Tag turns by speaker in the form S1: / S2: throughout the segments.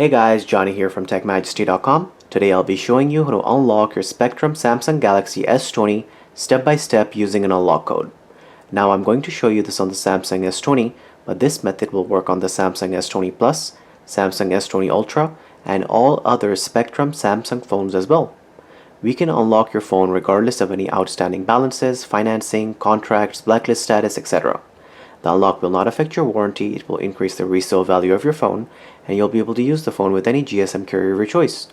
S1: Hey guys, Johnny here from TechMajesty.com. Today I'll be showing you how to unlock your Spectrum Samsung Galaxy S20 step by step using an unlock code. Now I'm going to show you this on the Samsung S20, but this method will work on the Samsung S20 Plus, Samsung S20 Ultra, and all other Spectrum Samsung phones as well. We can unlock your phone regardless of any outstanding balances, financing, contracts, blacklist status, etc. The unlock will not affect your warranty, it will increase the resale value of your phone, and you'll be able to use the phone with any GSM carrier of your choice.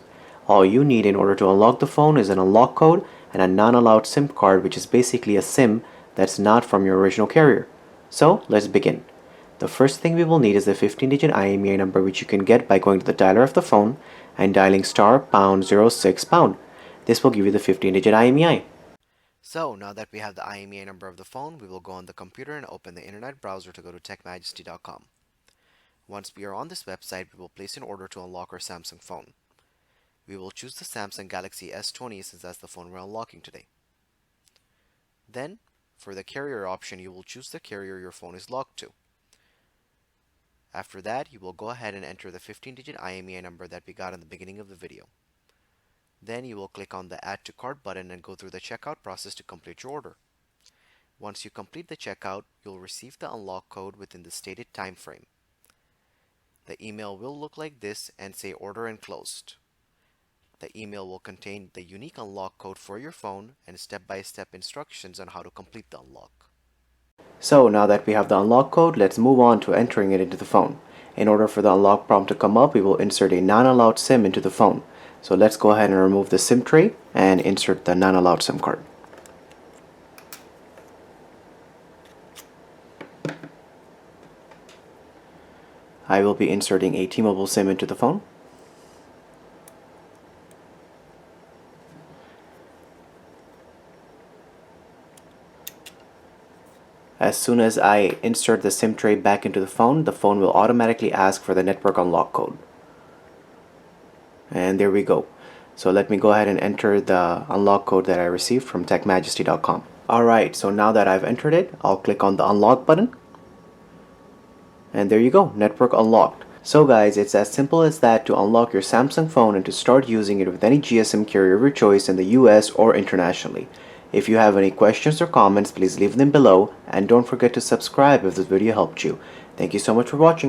S1: All you need in order to unlock the phone is an unlock code and a non-allowed SIM card, which is basically a SIM that's not from your original carrier. So let's begin. The first thing we will need is the 15-digit IMEI number, which you can get by going to the dialer of the phone and dialing *#06#. This will give you the 15-digit IMEI. So now that we have the IMEI number of the phone, we will go on the computer and open the internet browser to go to TechMajesty.com. Once we are on this website, we will place an order to unlock our Samsung phone. We will choose the Samsung Galaxy S20 since that's the phone we're unlocking today. Then, for the carrier option, you will choose the carrier your phone is locked to. After that, you will go ahead and enter the 15-digit IMEI number that we got in the beginning of the video. Then you will click on the Add to Cart button and go through the checkout process to complete your order. Once you complete the checkout, you'll receive the unlock code within the stated time frame. The email will look like this and say Order Enclosed. The email will contain the unique unlock code for your phone and step-by-step instructions on how to complete the unlock. So now that we have the unlock code, let's move on to entering it into the phone. In order for the unlock prompt to come up, we will insert a non-allowed SIM into the phone. So let's go ahead and remove the SIM tray and insert the non-allowed SIM card. I will be inserting a T-Mobile SIM into the phone. As soon as I insert the SIM tray back into the phone will automatically ask for the network unlock code. And there we go. So let me go ahead and enter the unlock code that I received from TechMajesty.com. Alright, so now that I've entered it, I'll click on the unlock button. And there you go, network unlocked. So guys, it's as simple as that to unlock your Samsung phone and to start using it with any GSM carrier of your choice in the US or internationally. If you have any questions or comments, please leave them below, and don't forget to subscribe if this video helped you. Thank you so much for watching.